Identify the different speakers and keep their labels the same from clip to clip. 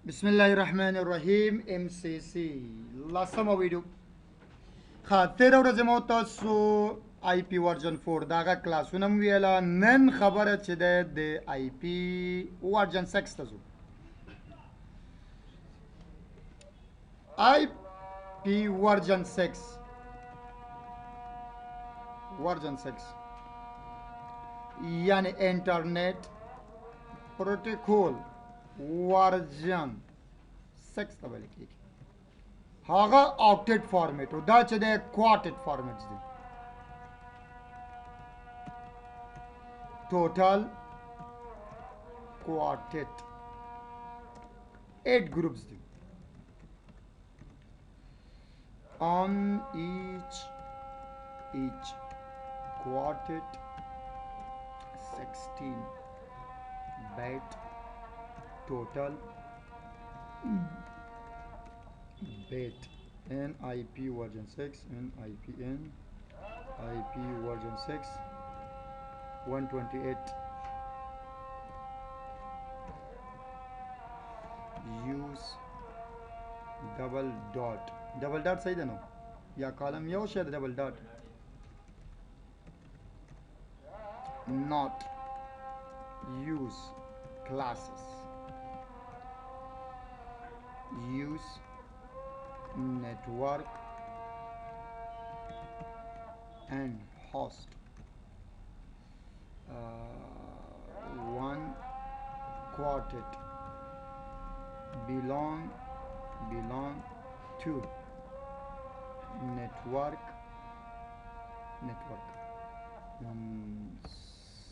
Speaker 1: بسم الله الرحمن الرحیم MCSE لسمه ویډیو خاطر ورځ مو تاسو IP ورژن 4 داغه کلاسونه ویلا نن خبره چې د IP ورژن 6 ته ځو IP ورژن 6 یعنی انټرنیټ پروتوکول ورژن 6 ته ویل کېږي هغه آکټیټ فارمیټ او دا چې د کوارټیټ فارمیټس دي ټوټل کوارټیټ 8 groups دي on each quartet 16 byte total bit in IP version 6 and IP version 6 128 use double dot صحیح ده نو یا کالم یو شه double dot not use classes use network and host one quartet belong to network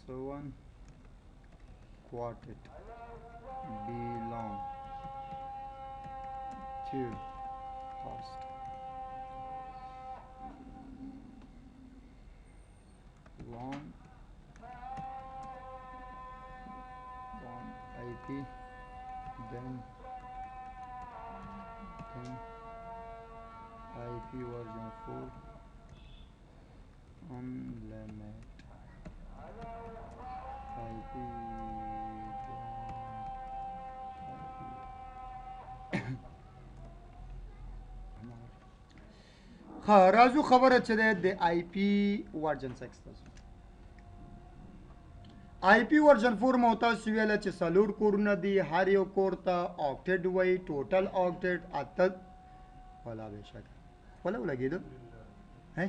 Speaker 1: so one quartet belong to host long IP then IP version 4 unlimited IP راځو خبره چې د IP ورژن 6 ته IP ورژن 4 مو تاسو ویل چې څلور کورونه دي هر یو کور ته آکټیټ وای ټوټل آکټیټ اته ولا به شک ولا لګیدو هه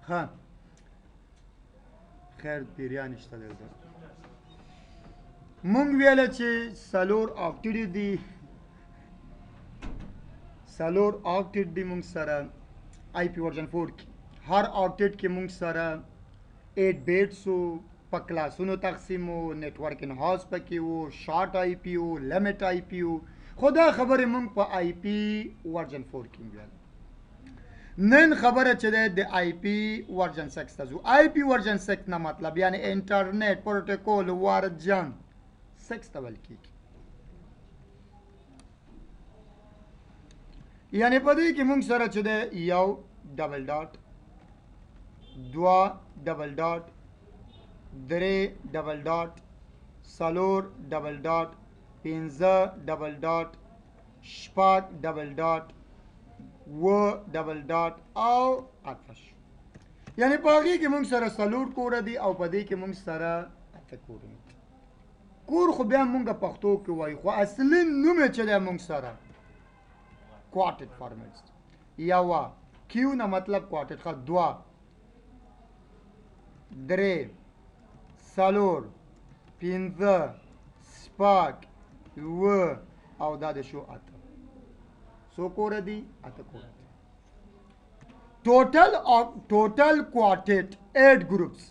Speaker 1: ها خیر پیریان شته دلته مونږ ویل چې څلور آکټیټ دي څلور آکټیټ دی مونږ سره IP ورژن 4 کې هر آکټیټ کې مونږ سره 8 بیټس په کلاسونو تقسیم وو نیټورک ان هاوس پکې وو شارټ IP وو لیمټ IP وو خدا خبره مونږ په IP ورژن 4 کې ویل نن خبره چې د IP ورژن 6 ته ځو IP ورژن 6 نه مطلب یعنی انټرنیټ پروتوکول ورژن 6 ته ویل کېږي یعنی په دې کې موږ سره چې د یو ډبل ډاټ دوا ډبل ډاټ درې ډبل ډاټ څلور ډبل ډاټ پنځه ډبل ډاټ شپږ ډبل ډاټ اووه ډبل ډاټ او اته یعنی په هغې کې موږ سره څلور کوره دي او په دې کې موږ سره اته کوره دي کور خو بیا موږ پښتو کې وایو خو اصلي نوم یې چې دی موږ سره کوارټیټ فارمیټس یو کیو نه مطلب کوارټیټ ښه دوه درې څلور پنځه شپږ اووه او دا د شو اته څو کوره دي اته کوره دي ټوټل کوارټیټ 8 groups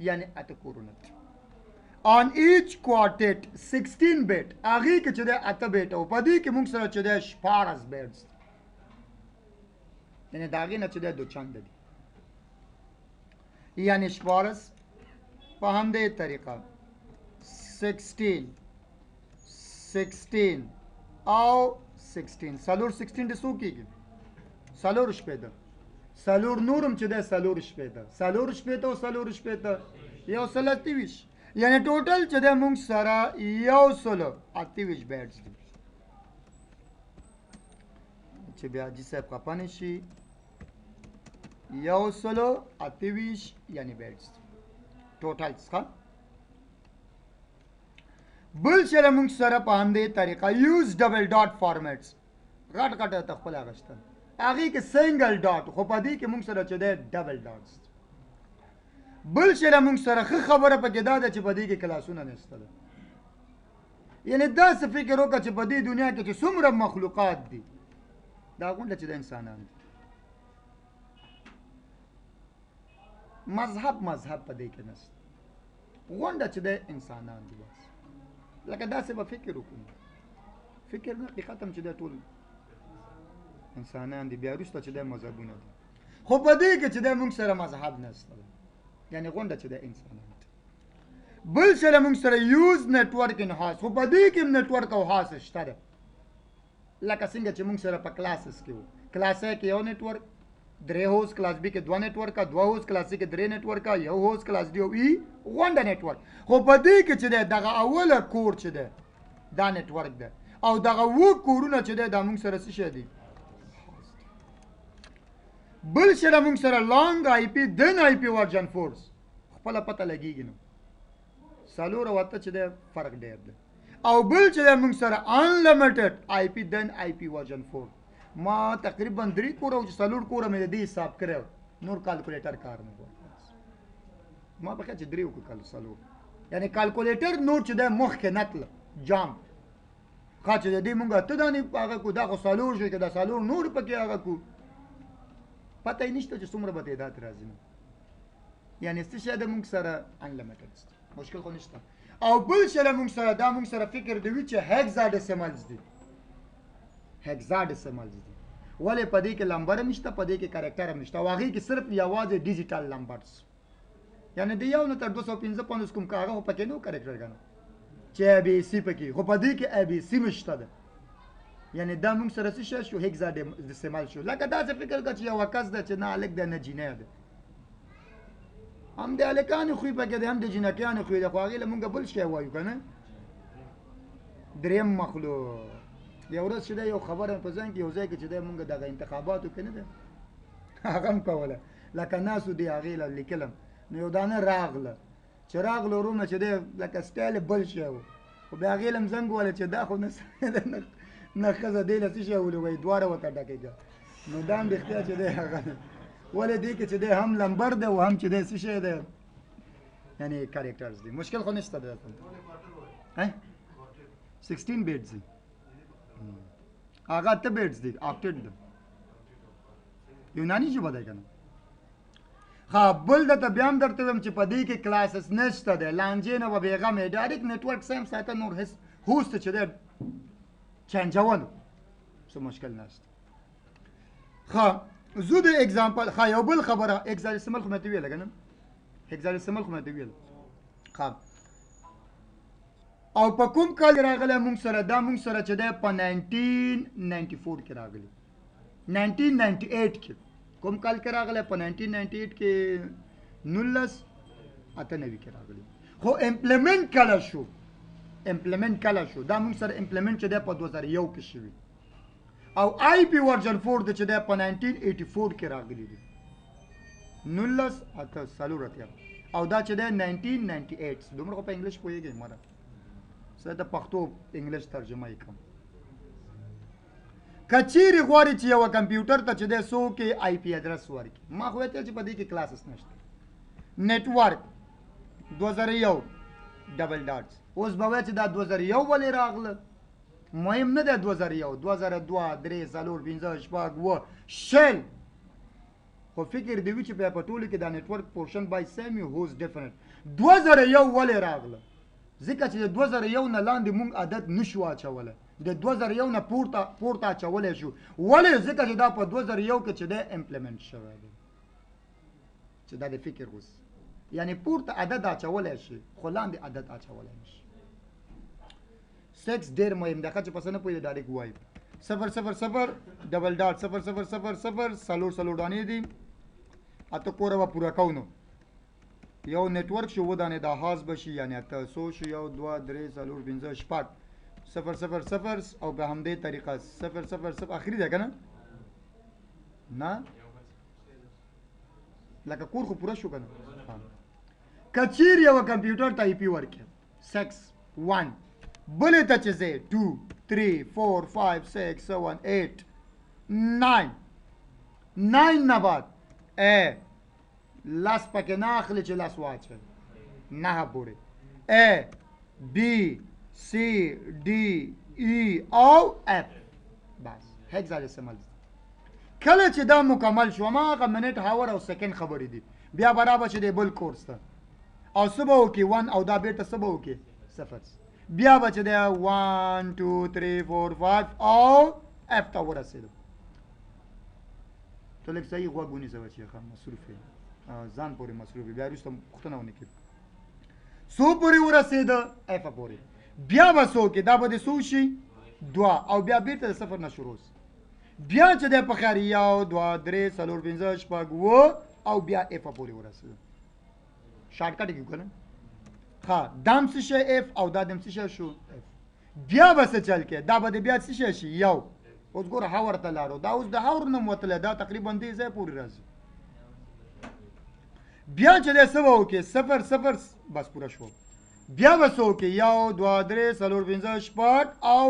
Speaker 1: یعنی اته کورونه دي on each quartet 16 bit هغې کې چې دی اته بیټ او په دې کې موږ سره چې دی شپاړس بیټس یعنې د هغې نه چې دی دو چنده دي یعنې شپاړس په همدې طریقه 16 او 16 څلور 16 د څو کېږي څلور شپېته څلور نورم چې دی څلور شپېته څلور شپېته او څلور شپېته یو سل اته ویشت یعنی ټوټل چې دی موږ سره 128 بیټس دي چې بیا حاجي صاحب خفه نه شي 128 یعنی بیټس ټوټل څخه بل چې موږ سره په همدې طریقه یوز ډبل ډاټ فارمیټس غټ غټ ته خپل اغشتل هغې کې سنګل ډاټ خو په دې کې موږ سره چې دی ډبل ډاټس بل چې موږ سره ښه خبره پکې دا ده چې په دې کې کلاسونه نشته ده یعنی داسې فکر وکړه چې په دې دنیا کې چې څومره مخلوقات دي دا غونډه چې د انسانان دي مذهب په دې کې نشته غونډه چې د انسانان دي بس لکه داسې به فکر وکړو فکر نه حقیقت هم چې د ټول انسانان دي بیا وروسته چې د مذهبونه دي خو په دې کې چې د موږ سره مذهب نشته یعنی غونډه چې د انسانان دي بل چې موږ سره یوز نیټورک ان هاوس خو په دې کې نیټورک او هاوس شته ده لکه څنګه چې موږ سره په کلاسز کې وو کلاس A کې یو نیټورک 3 هوس کلاس B کې 2 نیټورک 2 هوس کلاس C کې 3 نیټورک یو هوس کلاس D او E غونډه نیټورک خو په دې کې چې دغه اوله کور چې ده دا نیټورک ده او دغه و کورونه چې ده دا موږ سره څه شي دي بل چې موږ سره لانګ آی پی دن آی پی ورژن 4 خپل پته لګیږي نو سالور وته چې ده فرق ډیر ده او بل چې موږ سره انلیمیټډ آی پی دن آی پی ورژن 4 ما تقریبا 3 کور او سالور کور مې دې حساب کړو نور کیلکولیټر کار نه کوي ما په چې 3 وکړل سالور یعنی کیلکولیټر نور چې د مخ کې نتل جام خاطر دې مونږ ته دانی هغه کو دا سالور شو کې دا سالور نور پکې هغه کو پته یې نشته چې څومره به تعداد راځي یعنی څه شه د مونږ سره انلیمیټډ مشکل خو نشته او بل شه مونږ سره دا مونږ سره فکر دی چې هیکزاډیسیملز دي هیکزاډیسیملز دي ولې په دې کې لمبر نشته په دې کې کریکټر هم نشته واغې کې صرف یوازې ډیجیټل لمبرز یعنی د یو نه تر 255 کوم کاغه په کې نو کریکټر غنو چې ا بي سي پکې خو په دې کې ا بي سي مشته ده یعنی دا موږ سره څه شو هیکزاډیسیمل شو لکه دا څه فکر کړ چې یو وکاس ده چې نه الک د نه جینې ده هم د الکان خو په کې ده هم د جنکیان خو د خواغې له مونږ بل شی وایو کنه دریم مخلوق یو ورځ چې یو خبره په ځان کې یو ځای کې چې مونږ دغه انتخاباتو کې نه ده هغه هم کوله لکه ناسو دی هغې له لیکلم نو یو دانه راغله چې راغله ورومه چې دی لکه سټایل بل شی و خو بیا هغې له هم زنګ وویله چې دا خو نه ښځه دی له څه شی ولې وایي دواړه ورته ډکېږه نو دا هم رښتیا چې دی هغه ولې دې کې چې دی هم لمبر دی او هم چې دی څه شی دی یعنی کریکټرز دي مشکل خو نشته دی 16 بیټس دي هغه 8 بیټس دي آکټیټ ده یوناني ژبه ده که نه ها بل درته بیا هم درته وایم چې په دې کې کلاسز نشته دی لانجې نه به بېغمې ډایرکټ نیټورک سیم ساته نور هوست چې دی چینجولو څه مشکل نشته ښه زه د اگزامپل ښه یو بل خبره هیکزاډیسیمل خو مې ته ویله که نه هیکزاډیسیمل خو مې ته ویله ښه او په کوم کال راغلی مونږ سره دا مونږ سره چې دی په 1994 کې راغلی 1998 کې کوم کال کې راغلی په 1998 کې 1998 کې راغلی خو امپلیمنٹ کله شو دا مونږ سره امپلیمنٹ چې دی په 2001 کې شوي او آی پی ورژن 4 دی چې دی په 1984 کې راغلی دی 1984 او دا چې دی 1998 دومره خو په انګلیش پوهېږئ مره زه د پښتو انګلیش ترجمه یې کوم که چیرې غواړې چې یوه کمپیوټر ته چې دی څوک یې آی پی ادرس ورکړي ما خو ویل چې په دې کې کلاسز نشته نیټورک 2001 ډبل ډاټس اوس به وایي چې دا 2001 ولې راغله مهم نه دی 2001 2002 3 4 5 6 7 شل خو فکر دی وی چې په ټولو کې دا نیټورک پورشن بای سیم یو هوز ډیفرنٹ 2001 ولې راغله ځکه چې د 2001 نه لاندې مونږ عادت نشو اچولی د 2001 نه پورته اچولی شو ولې ځکه چې دا په 2001 کې چې دی امپلیمنټ شوی دی چې دا د فکر اوس یعنی پورته عدد اچولی شي خو لاندې عدد اچولی نشي 6 ډېر مهم دی ښه چې پس نه پوهېږي ډایرکټ ووایو 000 ډبل ډاټ 000 څلور دانې دي اته کوره به پوره کوو نو یو نیټورک شو ودانې دا هاز بشي یعنی اته څو شو 1 2 3 4 5 6 0 0 0 او په همدې طریقه 0 0 0 اخري ده کنه نه لکه کور خو پوره شو کنه کچیر یو کمپیوټر ته آی پی ورکړي 6 1 بلې ته چې زه 2 3 4 5 6 7 8 9 9 نه بعد لاس پکې نه اخلي چې لاس واچوي نه پورې A B C D E او F بس هکسادیسیمل کله چې دا مکمل شو ما هغه منټ هاور او سکند خبرې دي بیا برابر چې دی بل کورس ته او صبح وکي 1 او دا بیرته صبح وکي 0 بیا بچ دی 1 2 3 4 5 او F ته ورسېدو ته لږ صحیح غوږ ونیسه بچی ښه مصروف یې ځان پورې مصروف بیا وروسته پوښتنه ونه کړي څو پورې ورسېده F پورې بیا به څو کې دا به د څو شي 2 او بیا بیرته د 0 نه شروع بیا چې د په خیر 1 2 3 4 5 6 7 او بیا F پورې ورسېده شارټ کټ کیو کنه ها دام څه شي F او دا دم څه شي شو F بیا به څه چل کې دا به بیا څه شي یو اوس ګوره هاور ته لاړو دا اوس د هاور نه متله دا تقریبا دې ځای پورې راځي بیا چې د سبا وکي 0 0 بس پورا شو بیا به څو کې 1 2 3 4 5 6 او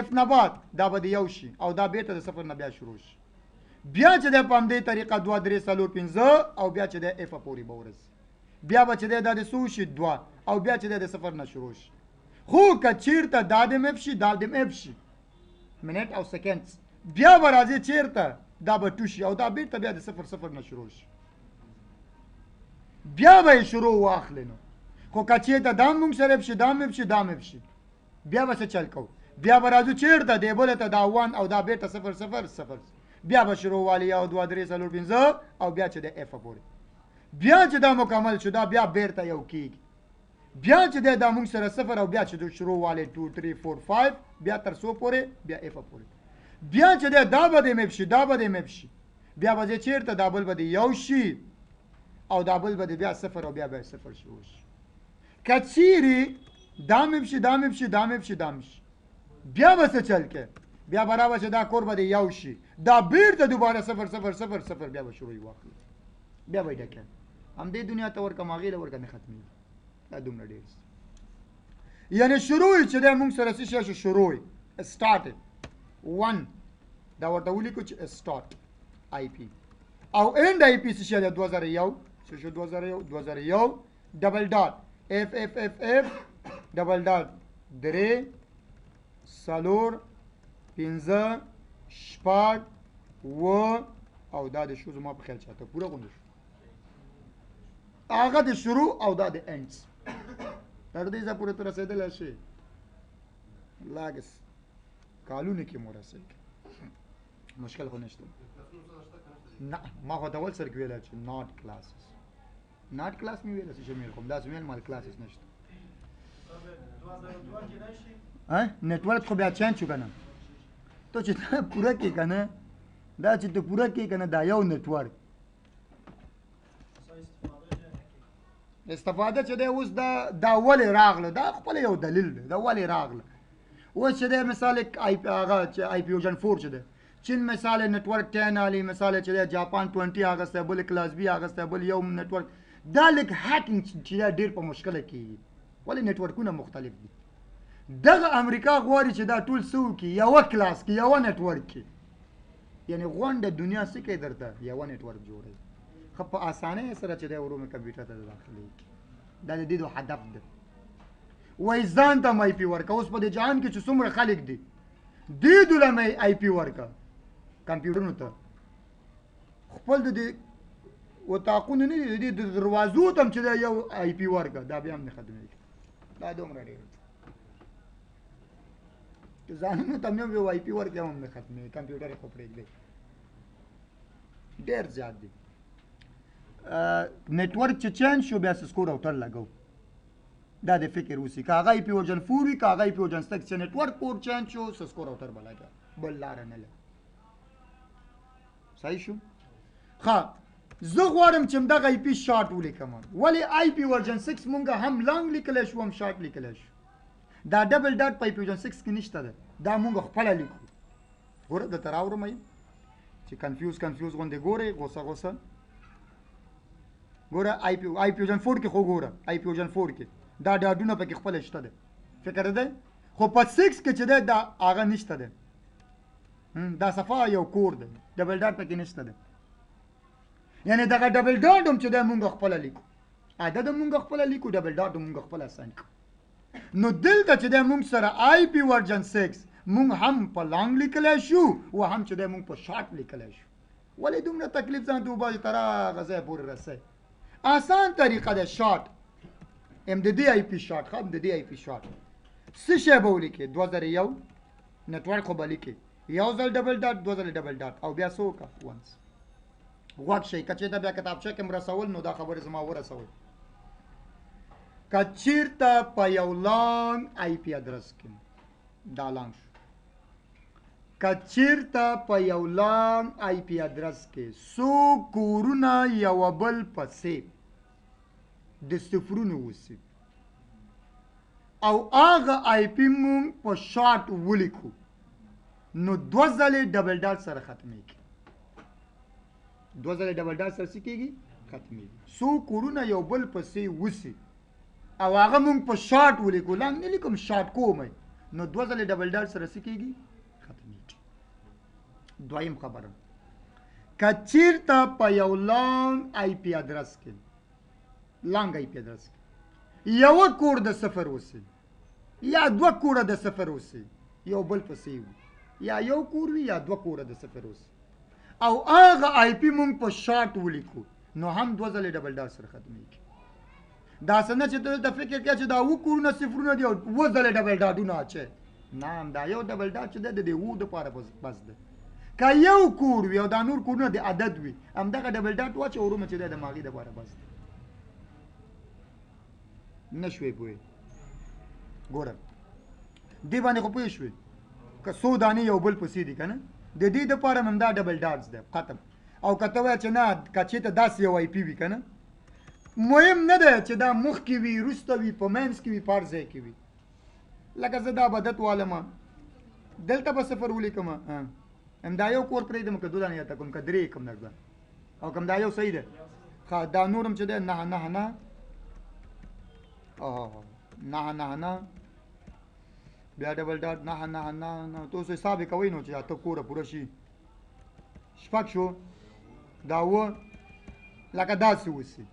Speaker 1: F نه بعد دا به یو شي او دا بیرته د 0 نه بیا شروع شي بیا چې د په همدې طریقه 2 3 4 5 او بیا چې د F پورې به ورسي بیا به چې د څو شي 2 او بیا چې د 0 نه شروع شي خو که چیرته دا د مف شي دا د مف شي منټ او سکند بیا به راځي چیرته دا به 2 شي او دا بیرته بیا د 0 نه شروع شي بیا به شروع واخلې نو خو که چیرته دا مونږ سره شي دا مف شي دا مف شي بیا به څه چل کوو بیا به راځو چیرته دی بوله ته دا 1 او دا بیرته 0 0 0 بیا به شروع والی 1 2 3 4 5 او بیا چې د F پورې بیا چې دا مکمل شو دا بیا بیرته یو کېږي بیا چې دا مونږ سره 0 او بیا چې د شروع والی 2 3 4 5 بیا تر څو پورې بیا F پورې بیا چې دا به د مف شي دا به د مف شي بیا به چیرته دا بل به یو شي او دا بل به بیا 0 او بیا 0 شروع شي کچيري دا مف شي دا مف شي دا مف شي دا مف شي بیا به څه چل کې بیا برابر چې دا کور به یو شي دا بیرته دوباره 0 0 0 0 بیا به شروع واخلي بیا به ډکه هم دې دنیا ته ورکه ماغې له ورکه نه ختمي دا دومره ډېر یعنی شروع چې د موږ سره څه شروع start 1 دا ورته ولیکو چې start IP او end IP څه شي 2001 څه شو 2001 ډبل ډاټ F F F F ډبل ډاټ 3 4 5 6 و او دا د شو زما په خیال چاته پوره غونډه شو هغه د شروع او دا د انډز تر دې ځا پوره تر رسیدل شي لاګس کالونه کې مو رسېږي مشکل خو نشته نه ما خو دا ول سر کې ویل چې not classes not class مې ویل چې مې کوم دا زمين مال classes نشته नेटवर्क خو بیا چینج شو کنه ته چې پوره کې کنه دا چې ته پوره کې کنه دا یو نیټورک استفاده چې دی اوس دا ولې راغله دا خپل یو دلیل دی دا ولې راغله اوس چې دی مثال هغه چې آی پی وژن 4 چې دی چین مثال نیټورک 10 علی مثال چې دی جاپان 20 اگست بل کلاس بی اگست بل یو نیټورک دا لیک هاکینګ چې ډیر په مشکله کې ولې نیټورکونه مختلف دي دغه امریکا غواړي چې دا ټول سو کې یو کلاس کې یو نیټورک کې یعنی غونډه دنیا سکه درته یو نیټورک جوړي خو په اسانه سره چې د ورومه کمپیوټر ته داخلي دا د دې هدف دی وای ځان ته مای پی ورک اوس په دې جهان کې چې څومره خلک دي دې دلمه آی پی ورک کمپیوټرونو ته خپل د وتاقونه نه دي د دروازو تم چې یو آی پی ورک دا بیا هم نه خدمت دا دومره ډیر ځانونو ته نو یو آی پی ورک هم نه ختمي کمپیوټر خو پرېږدي ډیر زیات دي نیټورک چې چینج شو بیا سکو راوټر لګاو دا د فکر اوسې کاغه آی پی ورژن 4 وی کاغه آی پی ورژن 6 چې نیټورک کور چینج شو سکو راوټر بلاګا بل لار نه له صحیح شو ښه زه غواړم چې همدغه آی پي شارټ ولیکم ولې آی پي ورژن 6 مونږ هم لانګ لیکلی شو هم شارټ لیکلی شو دا ډبل ډاټ په آی پي ورژن 6 کې نشته ده دا مونږ خپله لیکو ګوره درته راوړم چې کنفیوز غوندې ګورئ غوسه ګوره آی پي ورژن 4 کې خو ګوره آی پي ورژن 4 کې دا ډاډونه پکې خپله شته ده فکر ده خو په 6 کې چې ده دا هغه نشته ده دا صفا یو کور ده ډبل ډاټ پکې نشته ده یعنی دغه ډبل ډاټ هم چې ده مونږ خپله لیکو عدد مونږ خپله لیکو ډبل ډاټ مونږ خپله اساین کړو نو دلته چې ده مونږ سره آی پي ورژن 6 مونږ هم په لانګ لیکلی شو او هم چې ده مونږ په شارټ لیکلی شو ولې دومره تکلیف ځان ته وباسي تر هغه ځایه پورې رسئ آسان طریقه ده شارټ ام د دې آی پي شارټ ښه د دې آی پي شارټ څه شی به ولیکې 2001 نیټورک خو به لیکې یو ځل ډبل ډاټ دوه ځله ډبل ډاټ او بیا څه وکړه ونس غوږ شئ که چېرته بیا کتابچه کې م رسول نو دا خبرې زما ورسوئ که چېرته په یو لانګ آی پي ادرس کې دا لانګ شو که چېرته په یو لانګ آی پي ادرس کې څو کورونه یوه بل پسې د صفرونو وسي او هغه آی پي مونږ په شارټ ولیکو نو دوه ځلې ډبل ډاټ سره ختمېږي دوه ځلې ډبل ډاټ سره څه کېږي ختمېږي څو کورونه یو بل پسې وسي او هغه مونږ په شارټ ولیکو لانګ نه لیکم شارټ کومئ نو دوه ځلې ډبل ډاټ سره څه کېږي ختمېږي دویم خبره که چېرته په یو لانګ آی پي ادرس کې لانګ آی پي ادرس کې یوه کوډ د صفر اوسي یا دوه کوډه د صفر اوسي یو بل پسې وي یا یو کور وي یا دوه کوډه د صفر اوسي او هغه آی پي مونږ په شارټ ولیکو نو هم دوه ځلې ډبل ډاټ سره ختمېږي داسې نه چې ته دلته فکر کوې چې دا اووه کورونه صفرونه دي او اووه ځلې ډبل ډاټونه اچوې نه دا یو ډبل ډاټ چې دی د دې اوو دپاره بس دی که یو کور وي او دا نور کورونه د عدد وي همدغه ډبل ډاټ واچوه ورومه چې دی د هغې دپاره بس دی نه شوې پوهې ګوره دې باندې خو پوه شوې که څو دانې یو بل پسې دي که نه د دې دپاره هم دا ډبل ډاټس دی ختم او که ته وایې چې نه که چېرته داسې یو آی پي وي که نه مهم نه دی چې دا مخکې وي وروسته وي په منځ کې وي په هر ځای کې وي لکه زه دا بدت والم دلته به صفر ولیکم همدا یو کور پرېږدم که دوه دانې یاته کوم که درې کم درته او که همدا یو صحیح دی ښه دا نور هم چې دی نه بیا ډبل ډاټ نه ته اوس حساب یې کوئ نو چې اته کوره پوره شي شپږ شو دا اووه لکه داسې اوسي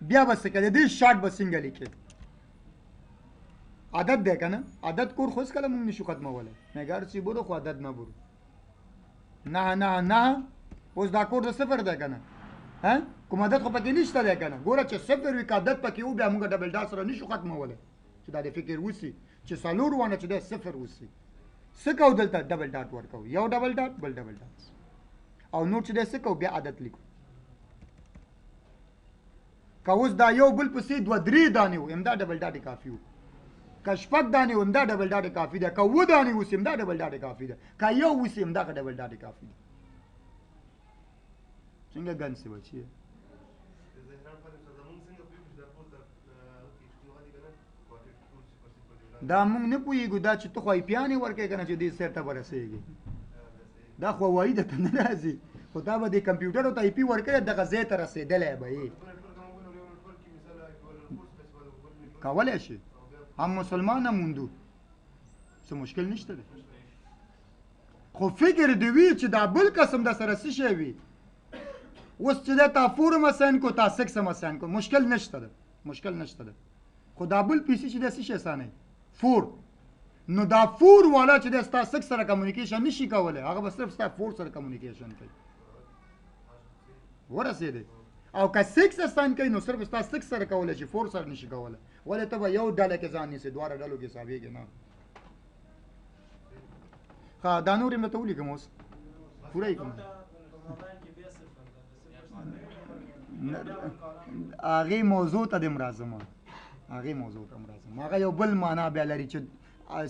Speaker 1: بیا به څه کوې د دې شارټ به څنګه لیکې عدد دی که نه عدد کور خو هېڅکله مونږ نشو ختمولی نګار چې برو خو عدد نه برو نه اوس دا کور د صفر دی که نه کوم عدد خو پکې نشته دی که نه ګوره چې صفر وي که عدد پکې و بیا مونږ ډبل ډاټ سره نشو ختمولی چې دا د فکر وسي چې څلور وانه چې دی صفر وسي څه کوو دلته ډبل ډاټ ورکوو یو ډبل ډاټ بل ډبل ډاټ او نور چې دی څه کوو بیا عدد لیکو که اوس دا یو بل پسې دوه درې دانې و همدا ډبل ډاټ کافي و که شپږ دانې و همدا ډبل ډاټ کافي ده که اووه دانې اوسي همدا ډبل ډاټ کافي ده که یو اوسي همدغه ډبل ډاټ کافي ده څنګه ګن سي بچیه دا مونږ نه پوهېږو دا چې ته خو ایپیانې ورکوې که نه چې دې سر ته به رسېږي دا خو وایي درته نه راځي خو دا به د کمپیوټرو ته آی پي ورکوې دغه ځای ته رسېدلی به یې کولی شي هم مسلمان هم هندو څه مشکل نشته دی خو فکر دې وي چې دا بل قسم در سره څه شی وي اوس چې دی تا 4 هم اساین کو تا 6 هم اساین کو مشکل نشته ده خو دا بل پی سي چې دی څه شی اسانوي 4 نو دا 4 والا چې دی ستا 6 سره کمیونیکیشن نشي کولی هغه به صرف ستا 4 سره کمیونیکیشن کوي ورسېدی او که 6 اساین کوي نو صرف ستا 6 سره کولی شي 4 سره نشي کولی ولې ته به یو ډله کې ځان نیسې دواړه ډلو کې حسابېږي نه ښه دا نور یې مې ته ولیکم اوس پوره یې کړم هغې موضوع ته دې راځم هغه یو بل معنا بیا لري چې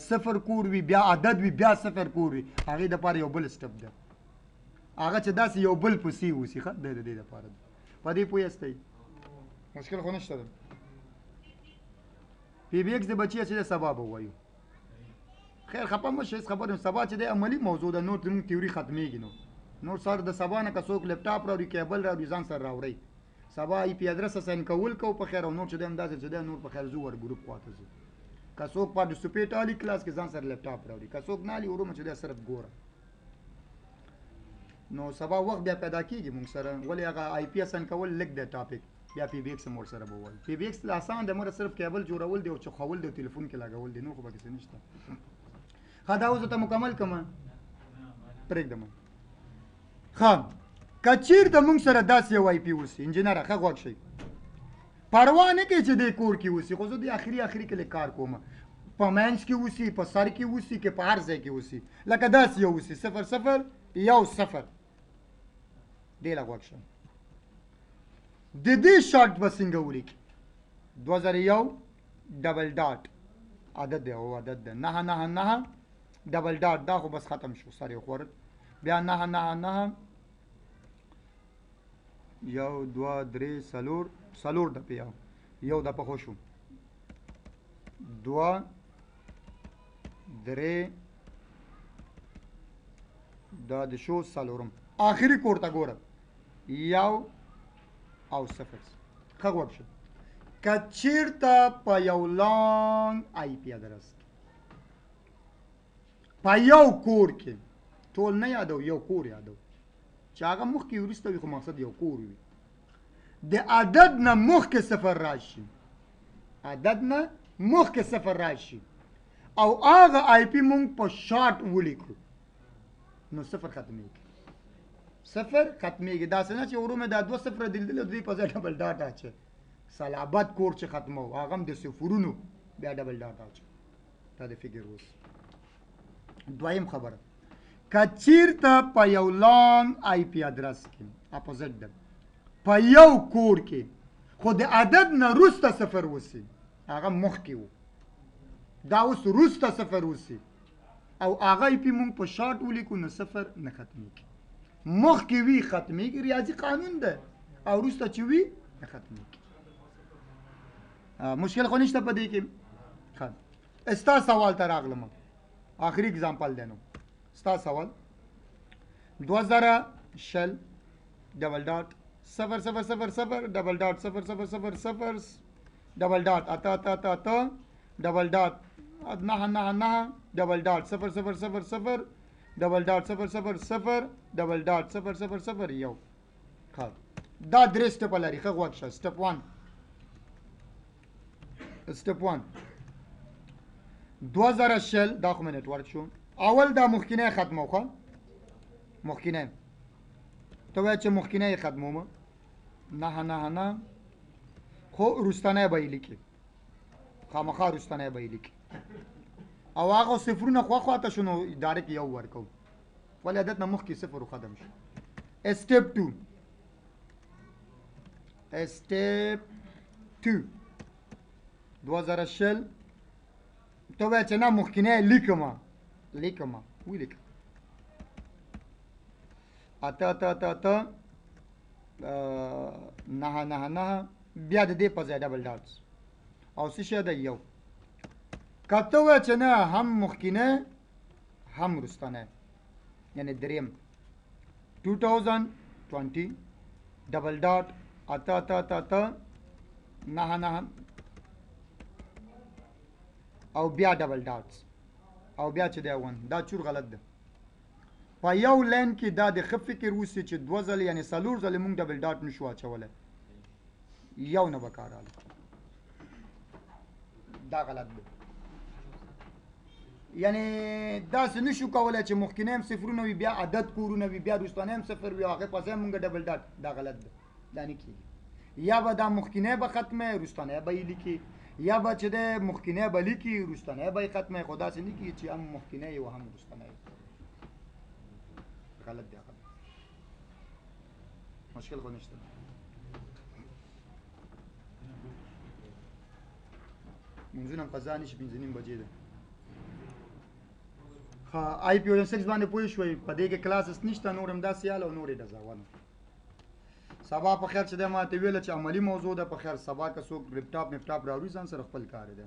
Speaker 1: صفر کور وي بیا عدد وي بیا صفر کور وي هغې دپاره یو بل سټپ ده هغه چې داسې یو بل پسې اوسي ښه د دې دپاره په دې پوه یاستئ مشکل خو نشته ده PBX د بچی چې سبا به وایو خیر خپه مه شئ خبره سبا چې د عملی موضوع ده نور زموږ تیوري ختمېږي نور سر د سبا نه که څوک لیپټاپ راوړي کیبل راوړي ځان سره راوړئ سبا IP ادرس اساین کول کو په خیر او نور چې د همداسې چې د نور په خیر زو ور ګروپ خواته ځي که څوک پارټیسپیټ علی کلاس کې ځان سره لیپټاپ راوړي که څوک نه علی ورومه چې د صرف ګوره نو سبا وخت بیا پیدا کیږي مونږ سره ولې هغه IP اساین کول لیک د ټاپک بیا PBX مور سره به وایي PBX آسان دی مور صرف کیبل جوړول دی او چخول دی ټلیفون کې لګول دی نو خو به څه نشته خا دا اوس ته مکمل کما پرېږدم خا کچیر د مونږ سره داسې یو IP وسی انجینر ښه غوږ شي پروا نه کوي چې د کور کې وسی خو زه د اخري کې کار کوم په مینس کې وسی په سر کې وسی کې په هر ځای کې وسی لکه داسې یو وسی 00 1 دی لا غوږ شي د دې شارټ به څنګه ولیکي 2001 ډبل ډاټ عدد دی او عدد دی 999 ډبل ډاټ دا خو بس ختم شو سره خور بیا 999 یو 2 3 سلور د پیاو یو د په خوشو 2 3 دا د شو سلورم آخري کوړه ګوره یو او 0 ښه غوږ شو که چېرته په یو لانګ IP ادرس په یو کور کې ټول نه یادو یو کور یادو چې هغه مخکې وروسته وي خو مقصد یو کور وي د عدد نه مخکې 0 راشي عدد نه مخکې 0 راشي او هغه IP مونږ په شارټ ولیکو نو 0 ختمېږي 0 ختمېږي داسې نه چې ورومه دا 2 0 دلدل دوی په ځای ډبل ډاټ اچي صلابت کور چې ختمو هغه هم د صفرونو بیا ډبل ډاټ اچي دا د فګر اوس دویم خبره که چېرته په یو لانګ IP ادرس کې اپوزیټ ده په یو کور کې خو د عدد نه وروسته 0 وسی هغه مخکې و دا اوس وروسته 0 وسی او هغه IP مونږ په شارټ ولیکو نو 0 نه ختمېږي مخکې وي ختمېږي ریاضي قانون ده او وروسته چې وي نه ختمېږي مشکل خو نشته په دې کې ستا سوال ته راغلم آخري اگزامپل دی نو ستا سوال 2000 ډبل ډاټ 0000 ډبل ډاټ 0000 ډبل ډاټ اتا ډبل ډاټ 999 ډبل ډاټ 0000 ډبل ډاټ 000 ډبل ډاټ 000 یو ښه دا درې سټپ لري ښه غوږ شه سټپ 1 2000 دا خو نتورک شو اول دا مخکینه ختمو خو مخکینه ته وای چې مخکینه ختمومه نه خو رستانه به لیکي خامخا رستانه به لیکي او هغه صفرونه خواته شنو اداره کې یو ورکو ولې عادت نه مخ کې 0 ختم شي سټپ 2 2000 ته وای چې نه مخکینه لیکم ولیک اتا نه بیا د دې په ځای ډبل ډاټس او څه شه ده یو کته وای چې نه هم مخکینه هم رستانه یعنی دریم 2020 ډبل ډاټ اتا نه او بیا ډبل ډاټس او بیا چې دا ون دا چور غلط ده په یو لین کې دا د خف فکر وسی چې 2 ځله یعنی سلور ځله مونږ ډبل ډاټ نشو اچوله یو نه وکړاله دا غلط ده یعنی دا څه نشو کولای چې مخکینه هم صفرونه وي بیا عدد کورونه وي بیا رستانه هم 0 وي هغه پسې مونږ ډبل ډاټ دا غلط ده دا نه کیږي یا به دا مخکینه به ختمه رستانه به لیکي یا به چې د مخکینه به لیکي رستانه به ختمه خدا سي نه کیږي چې هم مخکینه او هم رستانه غلط دی مشکل خو نشته منځونه قضا نشي 5:30 بجې ده ها IPV6 باندې پوه شوي په دې کې کلاسز نشته نور هم دا سیال او نورې د ځوانو سبا په خیر چې د ما ته ویل چې عملی موضوع ده په خیر سبا که څوک لپټاپ راوړي ځان سره خپل کار دی